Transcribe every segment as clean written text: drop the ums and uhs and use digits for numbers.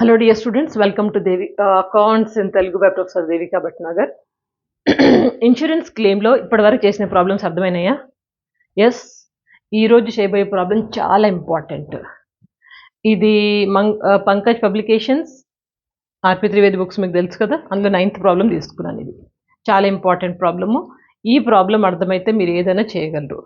Hello dear students, welcome to Devi Accounts in Telugu by Professor Devika Bhatnagar. Insurance క్లెయిమ్లో ఇప్పటివరకు చేసిన problems అర్థమైనాయా? Yes, ఈరోజు చేయబోయే problem చాలా ఇంపార్టెంట్. ఇది పంకజ్ పబ్లికేషన్స్ ఆర్పి త్రివేది బుక్స్ మీకు తెలుసు కదా, అందులో 9th ప్రాబ్లం తీసుకున్నాను. ఇది చాలా ఇంపార్టెంట్ ప్రాబ్లము. ఈ ప్రాబ్లం అర్థమైతే మీరు ఏదైనా చేయగలరు.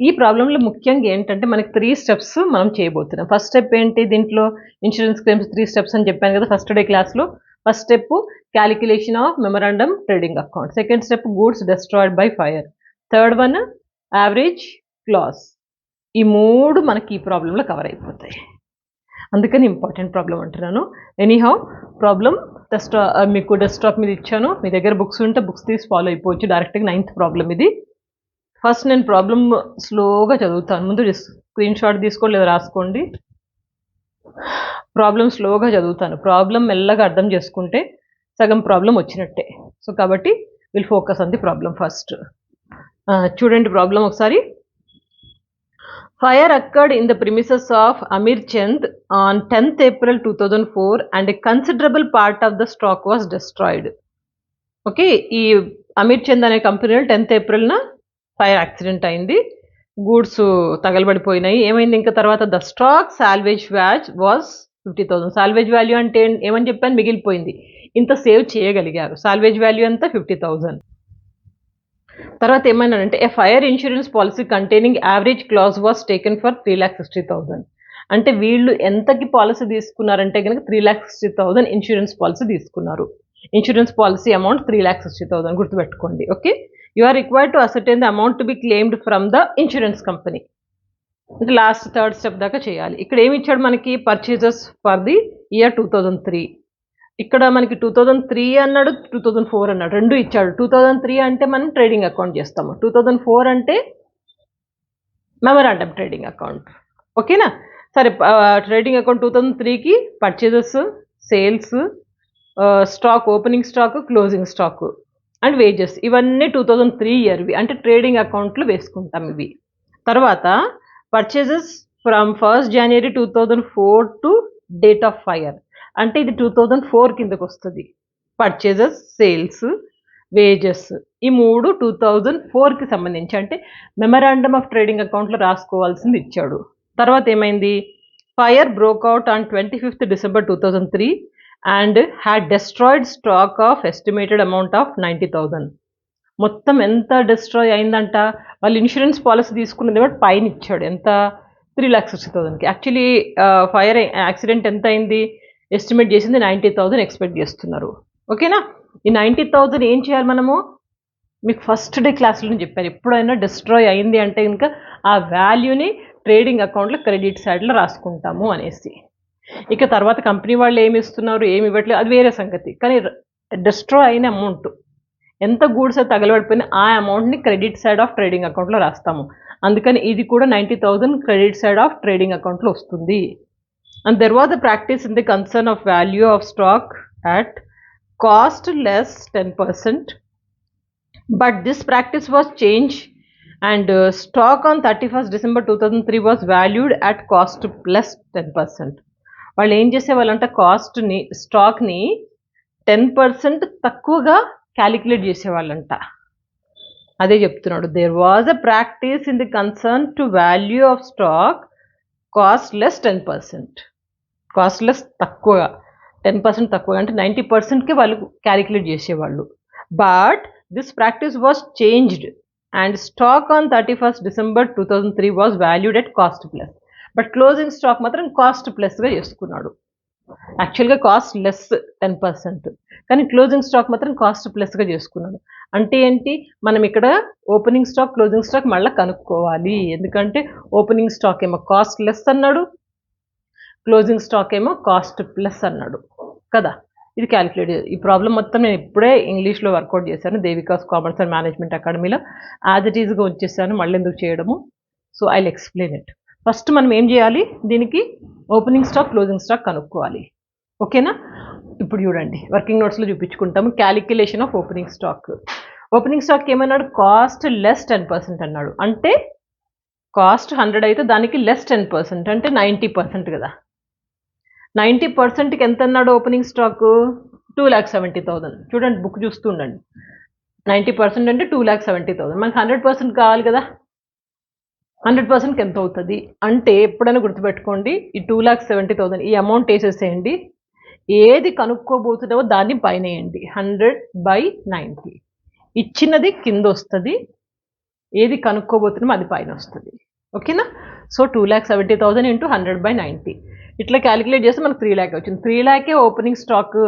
ఈ ప్రాబ్లంలో ముఖ్యంగా ఏంటంటే మనకి 3 స్టెప్స్ మనం చేయబోతున్నాం. ఫస్ట్ స్టెప్ ఏంటి, దీంట్లో ఇన్సూరెన్స్ క్లెయిమ్స్ 3 స్టెప్స్ అని చెప్పాను కదా ఫస్ట్ డే క్లాస్లో. First step calculation of memorandum trading account, second step goods destroyed by fire, third one average class. ఈ 3 మనకి ఈ ప్రాబ్లంలో కవర్ అయిపోతాయి, అందుకని ఇంపార్టెంట్ ప్రాబ్లం అంటున్నాను. ఎనీహౌ ప్రాబ్లం మీకు డెస్క్టాప్ మీద ఇచ్చాను, మీ దగ్గర బుక్స్ ఉంటే బుక్స్ తీసి ఫాలో అయిపోవచ్చు. డైరెక్ట్గా 9th ప్రాబ్లం ఇది. ఫస్ట్ నేను ప్రాబ్లం స్లోగా చదువుతాను, ముందు స్క్రీన్ షాట్ తీసుకోండి లేదా రాసుకోండి. ప్రాబ్లం స్లోగా చదువుతాను, ప్రాబ్లం మెల్లగా అర్థం చేసుకుంటే సగం ప్రాబ్లం వచ్చినట్టే. సో కాబట్టి will focus on the problem first. చూడండి ప్రాబ్లం ఒకసారి. Fire occurred in the premises of Amir Chand on 10th April 2004 and a considerable part of the stock was destroyed. Okay, ఈ అమీర్ చంద్ అనే కంపెనీలో 10th ఏప్రిల్న ఫైర్ యాక్సిడెంట్ అయింది, goods తగలబడిపోయినాయి. ఏమైంది ఇంకా తర్వాత? The stock salvage value was 50,000. Salvage value అంటే ఏమని చెప్పాను, మిగిలిపోయింది. ఇంత సేవ్ చేయగలిగారు. సాల్వేజ్ వాల్యూ అంతా 50,000. తర్వాత ఏమన్నానంటే a fire insurance policy containing average clause was taken for 3,60,000. అంటే వీళ్ళు ఎంతకి పాలసీ తీసుకున్నారంటే కనుక 3,60,000 ఇన్సూరెన్స్ పాలసీ తీసుకున్నారు. ఇన్సూరెన్స్ పాలసీ అమౌంట్ 3,60,000 గుర్తుపెట్టుకోండి. Okay, you are required to ascertain the amount to be claimed from the insurance company. అంటే last third step దాకా చేయాలి. ఇక్కడ ఏమి ఇచ్చాడు మనకి? Purchases for the year 2003. ఇక్కడ మనకి 2003 అన్నాడు, 2004 అన్నాడు, రెండు ఇచ్చాడు. 2003 అంటే మనం ట్రేడింగ్ అకౌంట్ చేస్తాము, 2004 అంటే మెమరాండమ్ ట్రేడింగ్ అకౌంట్. ఓకేనా? సరే, ట్రేడింగ్ అకౌంట్ 2003కి purchases, sales, stock, opening stock, closing stock and wages ఇవన్నీ 2003 ఇయర్వి, అంటే ట్రేడింగ్ అకౌంట్లు వేసుకుంటాం ఇవి. తర్వాత purchases from 1st January 2004 to date of fire, అంటే ఇది 2004 కిందకు వస్తుంది. పర్చేజెస్, సేల్స్, వేజెస్ ఈ 3 2004కి సంబంధించి, అంటే మెమరాండమ్ ఆఫ్ ట్రేడింగ్ అకౌంట్లో రాసుకోవాల్సింది ఇచ్చాడు. తర్వాత ఏమైంది? Fire broke out on 25th December 2003 and had destroyed stock of estimated amount of 90,000. మొత్తం ఎంత డిస్ట్రాయ్ అయిందంట? వాళ్ళు ఇన్సూరెన్స్ పాలసీ తీసుకున్నది బట్టి పైన ఇచ్చాడు ఎంత? 3,60,000కి. యాక్చువల్లీ ఫైర్ యాక్సిడెంట్ ఎంత అయింది? ఎస్టిమేట్ చేసింది 90,000 ఎక్స్పెక్ట్ చేస్తున్నారు. ఓకేనా? ఈ 90,000 ఏం చేయాలి మనము? మీకు ఫస్ట్ డే క్లాస్లో చెప్పాను, ఎప్పుడైనా డిస్ట్రాయ్ అయింది అంటే ఇంకా ఆ వాల్యూని ట్రేడింగ్ అకౌంట్లో క్రెడిట్ సైడ్లో రాసుకుంటాము అనేసి. ఇక తర్వాత కంపెనీ వాళ్ళు ఏమి ఇస్తున్నారు, ఏమి ఇవ్వట్లేదు, అది వేరే సంగతి. కానీ డిస్ట్రాయ్ అయిన అమౌంట్ ఎంత గూడ్స్ తగలబడిపోయినా ఆ అమౌంట్ని క్రెడిట్ సైడ్ ఆఫ్ ట్రేడింగ్ అకౌంట్లో రాస్తాము. అందుకని ఇది కూడా 90,000 క్రెడిట్ సైడ్ ఆఫ్ ట్రేడింగ్ అకౌంట్లో వస్తుంది. And there was a practice in the concern of value of stock at cost less 10%, but this practice was changed and stock on 31st December 2003 was valued at cost plus 10%. వాళ్ళు ఏం చేసేవాళ్ళంట? కాస్ట్ని, స్టాక్ని 10% తక్కువగా calculate చేసేవాళ్ళంట. అదే చెప్తున్నాడు. There was a practice in the concern to value of stock cost less 10%. Cost less తక్కువగా, 10% తక్కువగా, అంటే 90%కి వాళ్ళు క్యాలిక్యులేట్ చేసేవాళ్ళు. But this practice was changed and stock on 31st December 2003 was valued at cost plus. But closing stock మాత్రం cost ప్లస్గా చేసుకున్నాడు. యాక్చువల్గా కాస్ట్ లెస్ 10%, కానీ క్లోజింగ్ స్టాక్ మాత్రం కాస్ట్ ప్లస్గా చేసుకున్నాడు. అంటే ఏంటి? మనం ఇక్కడ ఓపెనింగ్ స్టాక్, క్లోజింగ్ స్టాక్ మళ్ళీ కనుక్కోవాలి. ఎందుకంటే ఓపెనింగ్ స్టాక్ ఏమో కాస్ట్ లెస్ అన్నాడు, క్లోజింగ్ స్టాక్ ఏమో కాస్ట్ ప్లస్ అన్నాడు కదా. ఇది క్యాలిక్యులేట్. ఈ ప్రాబ్లం మొత్తం నేను ఇప్పుడే ఇంగ్లీష్లో వర్కౌట్ చేశాను దేవికాస్ కామర్స్ అండ్ మేనేజ్మెంట్ అకాడమీలో. యాజ్ ఇట్ ఈజ్గా వచ్చేసాను, మళ్ళీ ఎందుకు చేయడము. So I will explain it. First మనం ఏం చేయాలి? దీనికి ఓపెనింగ్ స్టాక్, క్లోజింగ్ స్టాక్ కనుక్కోవాలి. ఓకేనా? ఇప్పుడు చూడండి, వర్కింగ్ నోట్స్లో చూపించుకుంటాము. Calculation of opening stock. Opening stock ఏమన్నాడు? కాస్ట్ లెస్ 10% అన్నాడు. అంటే కాస్ట్ 100 అయితే దానికి లెస్ 10% అంటే 90% కదా. 90%కి ఎంత అన్నాడు ఓపెనింగ్ స్టాక్? 2,70,000. చూడండి, బుక్ చూస్తుండండి. 90% అంటే 2,70,000. మనకి 100% కావాలి కదా. 100%కి ఎంత అవుతుంది అంటే ఎప్పుడైనా గుర్తుపెట్టుకోండి, ఈ 2,70,000 ఈ అమౌంట్ వేసేసేయండి. ఏది కనుక్కోబోతున్నావో దాన్ని పైన వేయండి. 100/90 ఇచ్చినది కింద వస్తుంది, ఏది కనుక్కోబోతున్నామో అది పైన వస్తుంది. ఓకేనా? సో 2,70,000 ఇంటూ 100/90 ఇట్లా క్యాలిక్యులేట్ చేస్తే మనకు 3 lakh వచ్చింది. 3 lakh opening stock.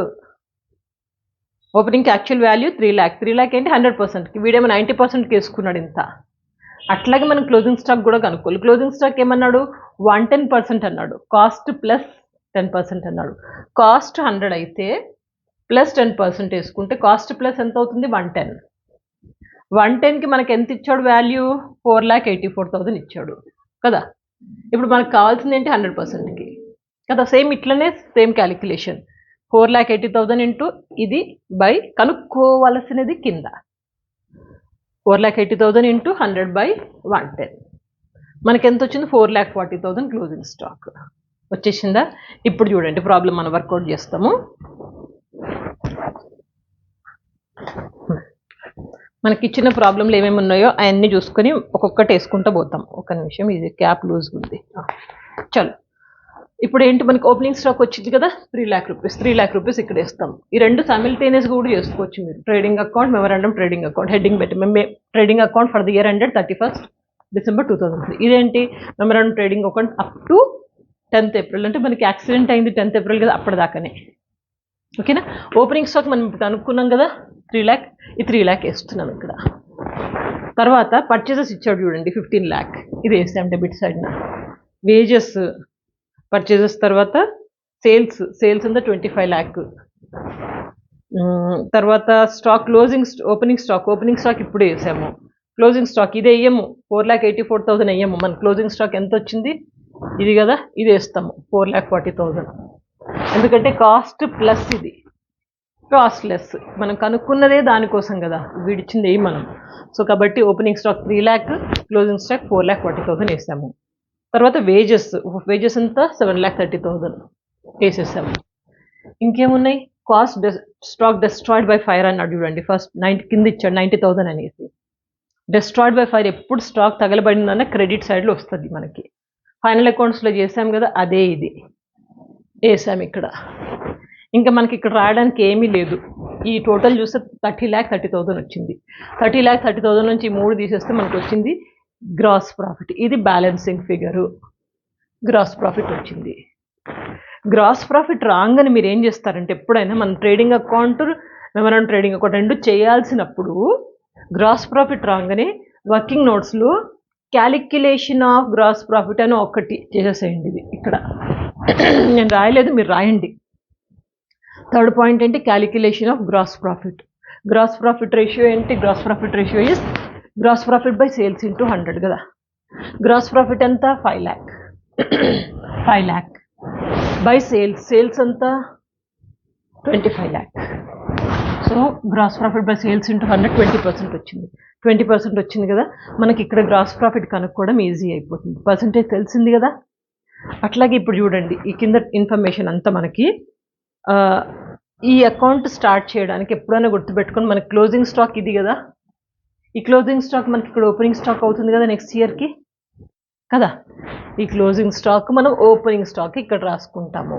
Opening actual value 3 lakh. 3 lakh ఏంటి? 100%కి. వీడేమో 90%కి వేసుకున్నాడు ఇంత. అట్లాగే మనం క్లోజింగ్ స్టాక్ కూడా కనుక్కోవాలి. క్లోజింగ్ స్టాక్ ఏమన్నాడు? 110% అన్నాడు. కాస్ట్ ప్లస్ 10% అన్నాడు. కాస్ట్ 100 అయితే ప్లస్ 10% వేసుకుంటే కాస్ట్ ప్లస్ ఎంత అవుతుంది? 110. 110కి మనకి ఎంత ఇచ్చాడు వాల్యూ? 4,84,000 ఇచ్చాడు కదా. ఇప్పుడు మనకు కావాల్సింది ఏంటి? 100%కి కదా. సేమ్ ఇట్లనే సేమ్ క్యాలిక్యులేషన్. 4,80,000 ఇంటూ ఇది బై కనుక్కోవలసినది కింద. 4,80,000 ఇంటూ 100/110 మనకి ఎంత వచ్చింది? 4,40,000 క్లోజింగ్ స్టాక్ వచ్చేసిందా? ఇప్పుడు చూడండి ప్రాబ్లం మనం వర్కౌట్ చేస్తాము. మనకి ఇచ్చిన ప్రాబ్లంలు ఏమేమి ఉన్నాయో అవన్నీ చూసుకొని ఒక్కొక్కటి వేసుకుంటూ పోతాం. ఒక నిమిషం, ఇది క్యాప్ లూజ్గా ఉంది. చలో, ఇప్పుడు ఏంటి, మనకి ఓపెనింగ్ స్టాక్ వచ్చింది కదా 3 lakh rupees. 3 lakh rupees ఇక్కడ వేస్తాం. ఈ రెండు సైమిల్టేనియస్గా కూడా చేసుకోవచ్చు మీరు. Trading account, memorandum trading account heading పెట్టి మేము trading account for the year ended 31st December 2003. ఇదేంటి? Memorandum trading account up to 10th April. అంటే మనకి యాక్సిడెంట్ అయింది 10th April కదా, అప్పటిదాకానే. ఓకేనా? ఓపెనింగ్ స్టాక్ మనం ఇప్పుడు అనుకున్నాం కదా 3 lakh. ఈ 3 lakh వేస్తున్నాం ఇక్కడ. తర్వాత పర్చేజెస్ ఇచ్చాడు చూడండి 15 lakh. ఇది వేసాం డెబిట్ సైడ్న. వేజెస్, పర్చేజెస్, తర్వాత సేల్స్ అంతా 25 lakh. తర్వాత స్టాక్ ఓపెనింగ్ స్టాక్ ఇప్పుడు వేసాము. క్లోజింగ్ స్టాక్ ఇది వేయము, 4,84,000 వేయము. మన క్లోజింగ్ స్టాక్ ఎంత వచ్చింది? ఇది కదా, ఇది వేస్తాము 4,40,000. ఎందుకంటే కాస్ట్ ప్లస్ ఇది కాస్ట్ లెస్. మనం కనుక్కున్నదే దానికోసం కదా, వీడిచ్చింది ఏం మనం. సో కాబట్టి opening stock 3 lakh, closing stock 4,40,000 వేసాము. తర్వాత వేజెస్ అంతా 7,30,000 వేసేసాము. ఇంకేమున్నాయి? Cost stock destroyed by fire అన్నాడు చూడండి. ఫస్ట్ 90 కింద ఇచ్చాడు 90,000 అనేసి. డెస్ట్రాయిడ్ బై ఫైర్ ఎప్పుడు స్టాక్ తగలబడిందన్న క్రెడిట్ సైడ్లో వస్తుంది మనకి. ఫైనల్ అకౌంట్స్లో చేసాం కదా, అదే ఇది వేసాం ఇక్కడ. ఇంకా మనకి ఇక్కడ రాయడానికి ఏమీ లేదు. ఈ టోటల్ చూస్తే 30,30,000 వచ్చింది. 30,30,000 నుంచి 3 తీసేస్తే మనకు వచ్చింది గ్రాస్ ప్రాఫిట్. ఇది బ్యాలెన్సింగ్ ఫిగరు. గ్రాస్ ప్రాఫిట్ వచ్చింది. గ్రాస్ ప్రాఫిట్ రాగానే మీరు ఏం చేస్తారంటే, ఎప్పుడైనా మనం trading account, memorandum trading account రెండు చేయాల్సినప్పుడు గ్రాస్ ప్రాఫిట్ రాగానే వర్కింగ్ నోట్స్లో క్యాలిక్యులేషన్ ఆఫ్ గ్రాస్ ప్రాఫిట్ అని ఒకటి చేసేసేయండి. ఇది ఇక్కడ నేను రాయలేదు, మీరు రాయండి. థర్డ్ పాయింట్ ఏంటి? Calculation of gross profit. Gross profit ratio ఏంటి? Gross profit ratio is gross profit by sales into 100 కదా. గ్రాస్ ప్రాఫిట్ ఎంత? 5 lakh. 5 lakh బై సేల్స్ అంతా 25 lakh. So gross profit by sales into 100 20% వచ్చింది. 20% వచ్చింది కదా. మనకి ఇక్కడ గ్రాస్ ప్రాఫిట్ కనుక్కోవడం ఈజీ అయిపోతుంది, పర్సంటేజ్ తెలిసింది కదా. అట్లాగే ఇప్పుడు చూడండి, ఈ కింద ఇన్ఫర్మేషన్ అంతా మనకి ఈ అకౌంట్ స్టార్ట్ చేయడానికి ఎప్పుడైనా గుర్తుపెట్టుకొని, మనకి క్లోజింగ్ స్టాక్ ఇది కదా. ఈ క్లోజింగ్ స్టాక్ మనకి ఇక్కడ ఓపెనింగ్ స్టాక్ అవుతుంది కదా నెక్స్ట్ ఇయర్కి కదా. ఈ క్లోజింగ్ స్టాక్ మనం ఓపెనింగ్ స్టాక్ ఇక్కడ రాసుకుంటాము.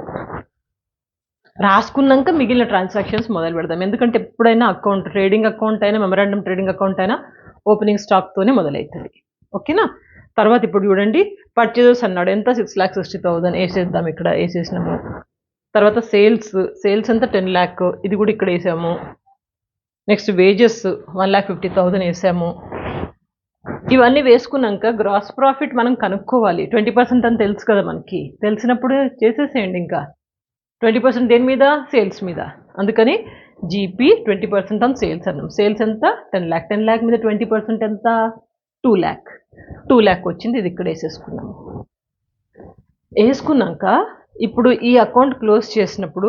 రాసుకున్నాక మిగిలిన ట్రాన్సాక్షన్స్ మొదలు పెడదాం. ఎందుకంటే ఎప్పుడైనా అకౌంట్, ట్రేడింగ్ అకౌంట్ అయినా మెమరాండమ్ ట్రేడింగ్ అకౌంట్ అయినా ఓపెనింగ్ స్టాక్తోనే మొదలవుతుంది. ఓకేనా? తర్వాత ఇప్పుడు చూడండి, పర్చేజెస్ అన్నాడు ఎంత? 6,60,000 వేసేద్దాం. ఇక్కడ వేసేసినాము. తర్వాత సేల్స్ అంతా 10 lakh. ఇది కూడా ఇక్కడ వేసాము. నెక్స్ట్ వేజెస్ 1,50,000 వేసాము. ఇవన్నీ వేసుకున్నాక గ్రాస్ ప్రాఫిట్ మనం కనుక్కోవాలి. 20% అని తెలుసు కదా మనకి. తెలిసినప్పుడు చేసేసేయండి. ఇంకా 20% దేని మీద? సేల్స్ మీద. అందుకని జీపీ 20% ఆన్ సేల్స్ అన్నాం. సేల్స్ ఎంత? 10 lakh. 10 lakh మీద 20% ఎంత? 2 lakh. 2 lakh వచ్చింది. ఇది ఇక్కడ వేసేసుకున్నాము. వేసుకున్నాక ఇప్పుడు ఈ అకౌంట్ క్లోజ్ చేసినప్పుడు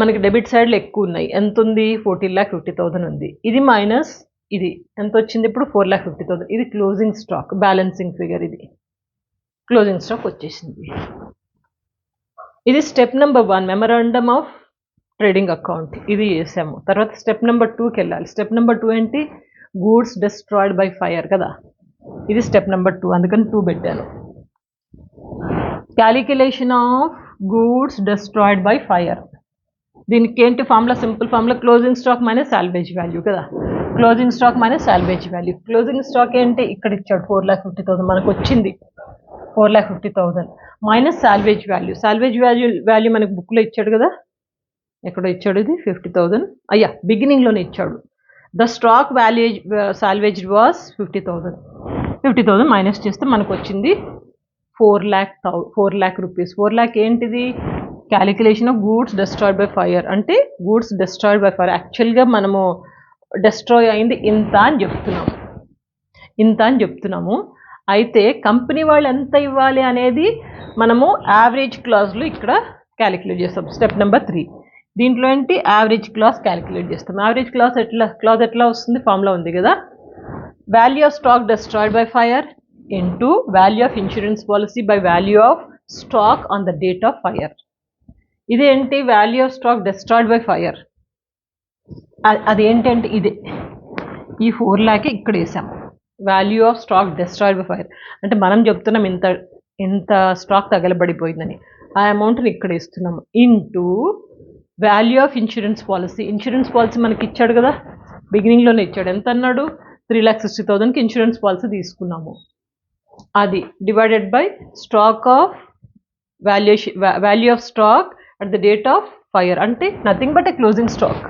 మనకి డెబిట్ సైడ్లో ఎక్కువ ఉన్నాయి. ఎంత ఉంది? 14,50,000 ఉంది. ఇది మైనస్ ఇది ఎంత వచ్చింది? ఇప్పుడు 4,50,000. ఇది క్లోజింగ్ స్టాక్, బ్యాలెన్సింగ్ ఫిగర్. ఇది క్లోజింగ్ స్టాక్ వచ్చేసింది. ఇది step number 1 memorandum of trading account ఇది చేసాము. తర్వాత స్టెప్ నెంబర్ 2కి వెళ్ళాలి. స్టెప్ నెంబర్ 2 ఏంటి? గూడ్స్ డిస్ట్రాయిడ్ బై ఫైర్ కదా. ఇది స్టెప్ నెంబర్ 2, అందుకని 2 పెట్టాను. Calculation of goods destroyed by fire. దీనికి ఏంటి formula? Simple formula closing stock minus salvage value కదా. Closing stock minus salvage value. Closing stock ఏంటి? ఇక్కడ ఇచ్చాడు 4,50,000 మనకు వచ్చింది 4,50,000 minus salvage value. Salvage value మనకు బుక్లో ఇచ్చాడు కదా, ఎక్కడో ఇచ్చాడు, ఇది 50,000 అయ్యా బిగినింగ్లోనే ఇచ్చాడు. The stock value salvage was 50,000 minus చేస్తే మనకు వచ్చింది 4 lakh రూపీస్. 4 lakh ఏంటిది? Calculation of goods destroyed by fire అంటే గూడ్స్ డిస్ట్రాయిడ్ బై ఫైర్ యాక్చువల్గా మనము డిస్ట్రాయ్ అయింది ఇంత అని చెప్తున్నాము. అయితే కంపెనీ వాళ్ళు ఎంత ఇవ్వాలి అనేది మనము యావరేజ్ క్లాజ్లో ఇక్కడ క్యాలిక్యులేట్ చేస్తాం. స్టెప్ నెంబర్ 3 దీంట్లో ఏంటి? యావరేజ్ క్లాజ్ క్యాలిక్యులేట్ చేస్తాం. యావరేజ్ క్లాజ్ ఎట్లా వస్తుంది? ఫార్ములా ఉంది కదా, value of stock destroyed by fire into value of insurance policy by value of stock on the date of fire. ఇదేంటి? Value of stock destroyed by fire అదేంటంటే ఇదే, ఈ 4 lakh ఇక్కడ వేసాము. Value of stock destroyed by fire అంటే మనం చెప్తున్నాం ఇంత స్టాక్ తగలబడిపోయిందని, ఆ అమౌంట్ని ఇక్కడ ఇస్తున్నాము. Into value of insurance policy. Insurance policy మనకి ఇచ్చాడు కదా, బిగినింగ్లోనే ఇచ్చాడు. ఎంత అన్నాడు? 3,60,000కి ఇన్సూరెన్స్ పాలసీ తీసుకున్నాము. అది divided by stock of value of stock at the date of fire అంటే nothing but a closing stock.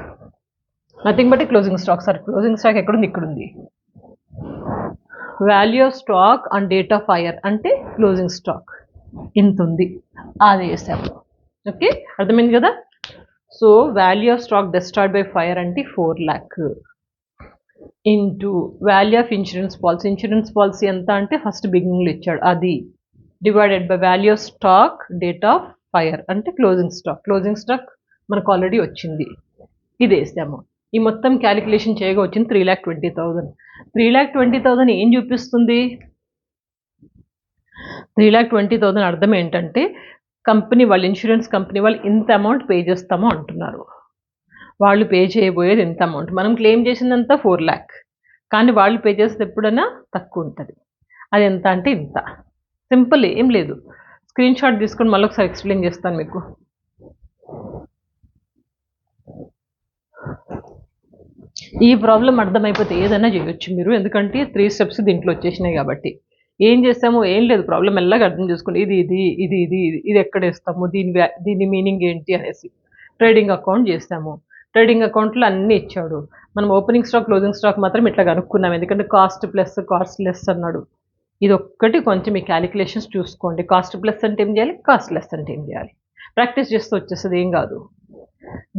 Sorry, closing stock ఎక్కడుంది? ఇక్కడ ఉంది. Value of stock on date of fire అంటే క్లోజింగ్ స్టాక్ ఇంత ఉంది, అది వేసాము. ఓకే, అర్థమైంది కదా. So value of stock destroyed by fire అంటే 4 lakh into value of insurance policy ఎంత అంటే ఫస్ట్ బిగినింగ్లో ఇచ్చాడు అది, divided by value of stock date of fire అంటే క్లోజింగ్ స్టాక్ మనకు ఆల్రెడీ వచ్చింది, ఇది వేసాము. ఈ మొత్తం క్యాలిక్యులేషన్ చేయగా వచ్చింది 3,20,000. 3,20,000 ఏం చూపిస్తుంది? 3,20,000 అర్థం ఏంటంటే కంపెనీ వాళ్ళు, ఇన్సూరెన్స్ కంపెనీ వాళ్ళు ఇంత అమౌంట్ పే చేస్తామో అంటున్నారు. వాళ్ళు పే చేయబోయేది ఇంత అమౌంట్. మనం క్లెయిమ్ చేసిందంతా 4 lakh, కానీ వాళ్ళు పే చేసేది ఎప్పుడైనా తక్కువ ఉంటుంది. అది ఎంత అంటే ఇంత. సింపుల్, ఏం లేదు. స్క్రీన్ షాట్ తీసుకొని మళ్ళీ ఒకసారి ఎక్స్ప్లెయిన్ చేస్తాను మీకు. ఈ ప్రాబ్లం అర్థమైపోతే ఏదైనా చేయొచ్చు మీరు, ఎందుకంటే 3 steps దీంట్లో వచ్చేసినాయి కాబట్టి. ఏం చేస్తాము? ఏం లేదు, ప్రాబ్లం మెల్లగా అర్థం చేసుకోండి. ఇది ఎక్కడ వేస్తాము, దీని మీనింగ్ ఏంటి అనేసి. ట్రేడింగ్ అకౌంట్ చేస్తాము. ట్రేడింగ్ అకౌంట్లో అన్నీ ఇచ్చాడు. మనం ఓపెనింగ్ స్టాక్ క్లోజింగ్ స్టాక్ మాత్రం ఇట్లా కనుక్కున్నాం, ఎందుకంటే కాస్ట్ ప్లస్ కాస్ట్ లెస్ అన్నాడు. ఇది ఒక్కటి కొంచెం మీ క్యాలిక్యులేషన్స్ చూసుకోండి. కాస్ట్ ప్లస్ అంటే ఏం చేయాలి, కాస్ట్ లెస్ అంటే ఏం చేయాలి, ప్రాక్టీస్ చేస్తూ వచ్చేస్తుంది, ఏం కాదు.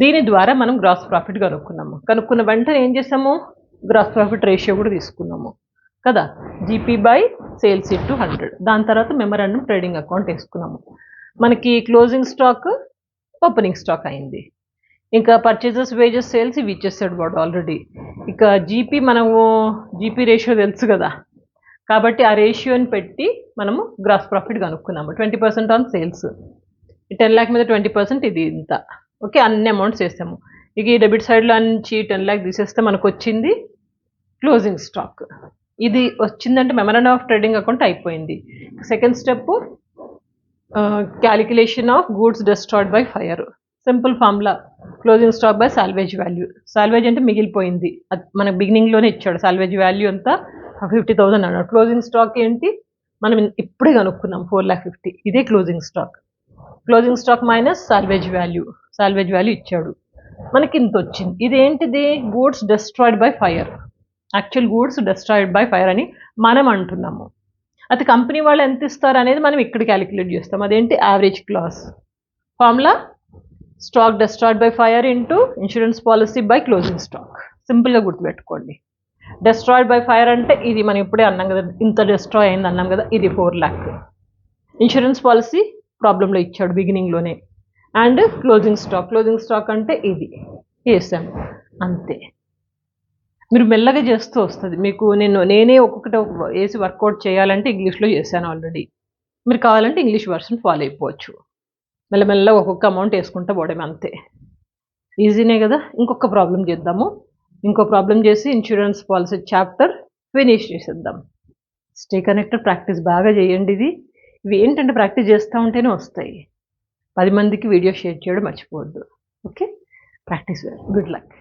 దీని ద్వారా మనం గ్రాస్ ప్రాఫిట్ కనుక్కున్న వెంటనే ఏం చేసాము? గ్రాస్ ప్రాఫిట్ రేషియో కూడా తీసుకున్నాము కదా, జీపీ బై సేల్స్ ఇంటూ 100. దాని తర్వాత మెమరాండమ్ ట్రేడింగ్ అకౌంట్ వేసుకున్నాము. మనకి క్లోజింగ్ స్టాక్ ఓపెనింగ్ స్టాక్ అయింది. ఇంకా పర్చేజెస్, వేజెస్, సేల్స్ ఇవి ఇచ్చేసాడు వాడు ఆల్రెడీ. ఇక జీపీ రేషియో తెలుసు కదా, కాబట్టి ఆ రేషియోని పెట్టి మనము గ్రాస్ ప్రాఫిట్ కనుక్కున్నాము. 20% ఆన్ సేల్స్, 10 lakh మీద 20% ఇది ఇంత. ఓకే, అన్ని అమౌంట్స్ వేసాము. ఇక ఈ డెబిట్ సైడ్లో నుంచి 10 lakh తీసేస్తే మనకు వచ్చింది క్లోజింగ్ స్టాక్. ఇది వచ్చిందంటే మెమరాండమ్ ఆఫ్ ట్రేడింగ్ అకౌంట్ అయిపోయింది. Second step calculation of goods destroyed by fire. Simple formula closing stock by salvage value. Salvage అంటే మిగిలిపోయింది, అది మనకు బిగినింగ్లోనే ఇచ్చాడు. సాల్వేజ్ వాల్యూ అంతా 50,000 అన్నాడు. క్లోజింగ్ స్టాక్ ఏంటి? మనం ఇప్పుడే కనుక్కున్నాం 4,50,000. ఇదే closing stock minus salvage value ఇచ్చాడు, మనకి ఇంత వచ్చింది. ఇదేంటిది? Goods destroyed by fire. Actual goods destroyed by fire అని మనం అంటున్నాము. అది కంపెనీ వాళ్ళు ఎంత ఇస్తారు అనేది మనం ఇక్కడ క్యాలిక్యులేట్ చేస్తాం. అదేంటి? Average class. Formula stock destroyed by fire into insurance policy by closing stock. సింపుల్గా గుర్తుపెట్టుకోండి. డిస్ట్రాయిడ్ బై ఫైర్ అంటే ఇది మనం ఇప్పుడే అన్నాం కదా, ఇంత డిస్ట్రాయ్ అయింది అన్నాం కదా, ఇది 4 lakh. ఇన్సూరెన్స్ పాలసీ ప్రాబ్లంలో ఇచ్చాడు బిగినింగ్లోనే. అండ్ క్లోజింగ్ స్టాక్ అంటే ఇది వేసాము, అంతే. మీరు మెల్లగా చేస్తూ వస్తుంది మీకు. నేనే ఒక్కొక్కటి వేసి వర్కౌట్ చేయాలంటే ఇంగ్లీష్లో చేశాను ఆల్రెడీ. మీరు కావాలంటే ఇంగ్లీష్ వర్షన్ ఫాలో అయిపోవచ్చు. మెల్లమెల్ల ఒక్కొక్క అమౌంట్ వేసుకుంటా పోవడం అంతే. ఈజీనే కదా. ఇంకొక ప్రాబ్లం చేద్దాము. ఇంకో ప్రాబ్లం చేసి ఇన్సూరెన్స్ పాలసీ చాప్టర్ ఫినిష్ చేసేద్దాం. స్టే కనెక్టెడ్, ప్రాక్టీస్ బాగా చేయండి. ఇవి ఏంటంటే ప్రాక్టీస్ చేస్తూ ఉంటేనే వస్తాయి. 10 మందికి వీడియో షేర్ చేయడం మర్చిపోవద్దు. Okay, practice. Good luck.